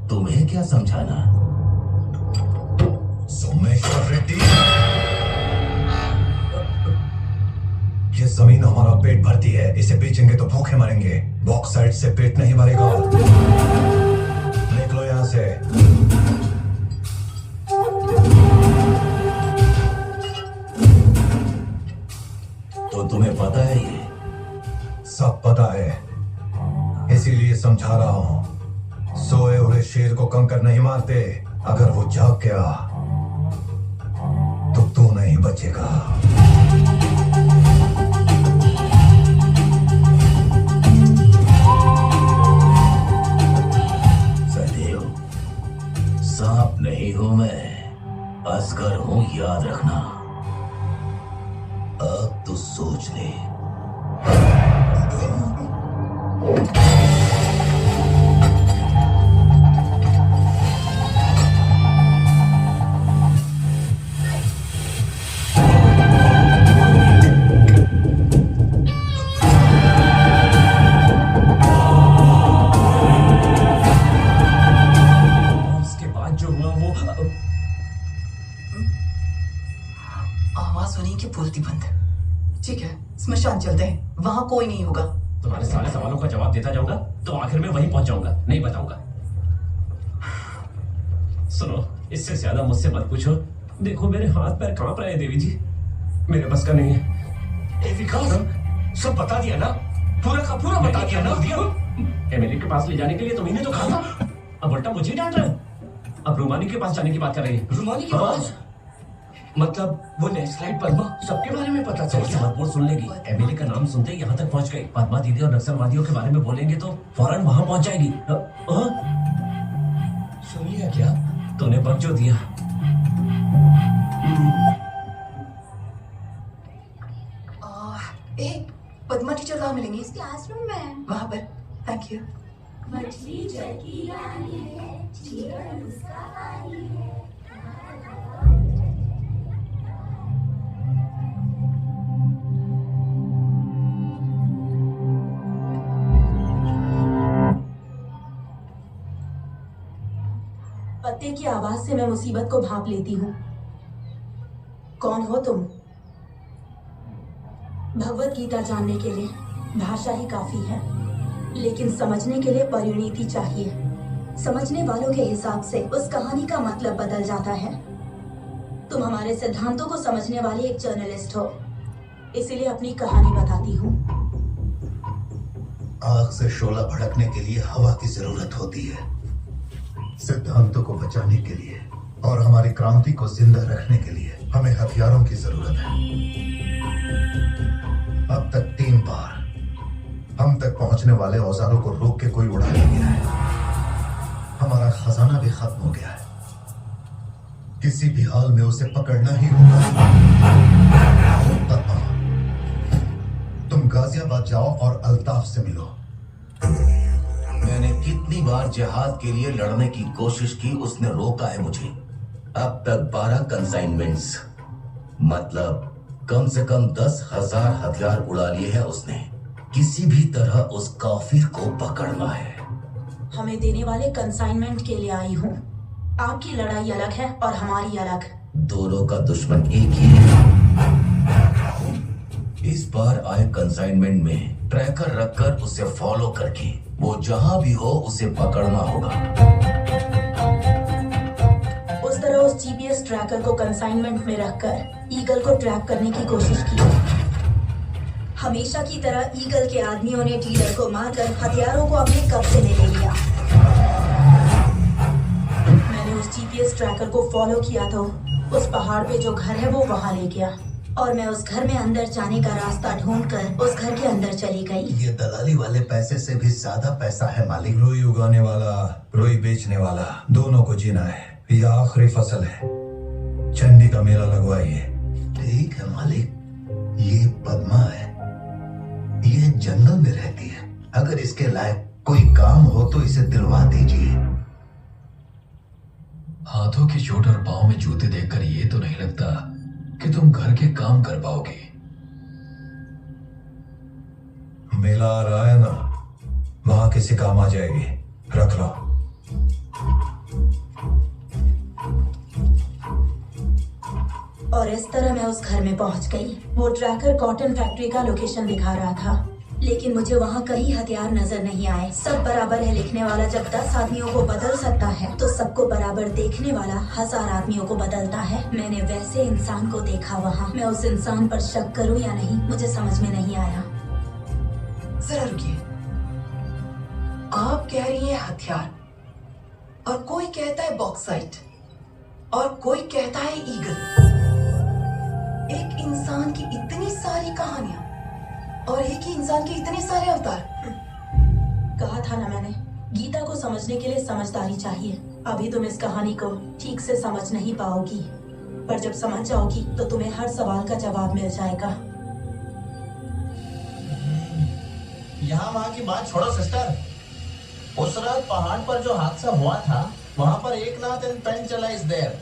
तुम्हें क्या समझाना? सोमेश्वर रेड्डी, ये जमीन हमारा पेट भरती है, इसे बेचेंगे तो भूखे मरेंगे। बॉक्साइट से पेट नहीं भरेगा। निकलो यहां से। तो तुम्हें पता है ये? सब पता है, इसीलिए समझा रहा हूं। सोए हुए शेर को कंकर नहीं मारते। अगर वो जाग गया तो तू नहीं बचेगा। सदैव सांप नहीं हूं मैं, असगर हूं, याद रखना। अब तो सोच ले। आवाज सुनी कि बोलती बंद। ठीक है, स्मशान चलते हैं, वहां कोई नहीं होगा। तुम्हारे सारे सवालों का जवाब देता जाऊंगा तो आखिर में वहीं पहुंच जाऊंगा, नहीं बताऊंगा। सुनो, इससे ज्यादा मुझसे मत पूछो। देखो मेरे हाथ पैर कांप रहे हैं देवी जी, मेरे बस का नहीं है। विकास, सब बता दिया ना, पूरा का पूरा बता दिया ना। एमएलए के पास ले जाने के लिए तुम्ही ने तो कहा था, अब उल्टा मुझे डांट रहे हैं। अब रूमानी के पास जाने की बात कर रही है। रूमानी के पास? मतलब वो लैंडस्लाइड पद्मा सबके बारे में पता चल गया। रिपोर्ट सुन लेगी, एमएलए का नाम सुनते ही यहाँ तक पहुँच गई। पद्मा दीदी और नक्सलवादियों के बारे में बोलेंगे तो फौरन वहाँ पहुँच जाएगी। सुन लिया क्या? तूने बक जो दिया। पद्मा टीचर कहाँ मिलेंगी? क्लासरूम में। वहां पर। Thank you. मछली जल की रानी है, जीवन उसका पानी है। पत्ते की आवाज से मैं मुसीबत को भांप लेती हूँ। कौन हो तुम? भगवत गीता जानने के लिए भाषा ही काफी है, लेकिन समझने के लिए परिणति चाहिए। समझने वालों के हिसाब से उस कहानी का मतलब बदल जाता है। तुम हमारे सिद्धांतों को समझने वाली एक जर्नलिस्ट हो, इसीलिए अपनी कहानी बताती हूँ। आग से शोला भड़कने के लिए हवा की जरूरत होती है, सिद्धांतों को बचाने के लिए और हमारी क्रांति को जिंदा रखने के लिए हमें हथियारों की जरूरत है। अब तक 3 बार हम तक पहुंचने वाले औजारों को रोक के कोई उड़ा नहीं गया है। हमारा खजाना भी खत्म हो गया है, किसी भी हाल में उसे पकड़ना ही होगा। पद्मा, तुम गाजियाबाद जाओ और अल्ताफ से मिलो। मैंने कितनी बार जिहाद के लिए लड़ने की कोशिश की, उसने रोका है मुझे। अब तक 12 कंसाइनमेंट्स, मतलब कम से कम 10,000 हथियार उड़ा लिए हैं उसने। किसी भी तरह उस काफिर को पकड़ना है। हमें देने वाले कंसाइनमेंट के लिए आई हूँ। आपकी लड़ाई अलग है और हमारी अलग। दोनों का दुश्मन एक ही है। इस बार आए कंसाइनमेंट में ट्रैकर रखकर उसे फॉलो करके वो जहां भी हो उसे पकड़ना होगा। उस तरह उस जीपीएस ट्रैकर को कंसाइनमेंट में रखकर ईगल को ट्रैप करने की कोशिश की। हमेशा की तरह ईगल के आदमियों ने डीलर को मारकर हथियारों को अपने कब्जे में ले लिया। मैंने उस जीपीएस ट्रैकर को फॉलो किया तो उस पहाड़ पे जो घर है वो वहां ले गया, और मैं उस घर में अंदर जाने का रास्ता ढूंढकर उस घर के अंदर चली गई। ये दलाली वाले पैसे से भी ज्यादा पैसा है मालिक। रुई उगाने वाला, रुई बेचने वाला, दोनों को जीना है। ये आखिरी फसल है, चंडी का मेला लगवाइए। ठीक है मालिक, ये पद्मा है, ये जंगल में रहती है। अगर इसके लायक कोई काम हो तो इसे दिलवा दीजिए। हाथों की चोट और पाँव में जूते देखकर ये तो नहीं लगता कि तुम घर के काम कर पाओगे। मेला आ रहा है ना, वहां किसी काम आ जाएगी। रख लो। और इस तरह मैं उस घर में पहुंच गई। वो ट्रैकर कॉटन फैक्ट्री का लोकेशन दिखा रहा था, लेकिन मुझे वहाँ कहीं हथियार नजर नहीं आए। सब बराबर है लिखने वाला जब 10 आदमियों को बदल सकता है, तो सबको बराबर देखने वाला 1000 आदमियों को बदलता है। मैंने वैसे इंसान को देखा वहाँ। मैं उस इंसान पर शक करूँ या नहीं, मुझे समझ में नहीं आया। जरा रुकिए, आप कह रही हैं हथियार, और कोई कहता है बॉक्साइट, और कोई कहता है ईगल। एक इंसान की इतनी सारी कहानियां और एक ही इंसान के इतने सारे अवतार। कहा था ना मैंने, गीता को समझने के लिए समझदारी चाहिए। अभी तुम इस कहानी को ठीक से समझ नहीं पाओगी, पर जब समझ जाओगी तो तुम्हें हर सवाल का जवाब मिल जाएगा। यहाँ वहाँ की बात छोड़ो सिस्टर। उस रात पहाड़ पर जो हादसा हुआ था, वहाँ पर एक नाथ एंड पेन चला इस देर।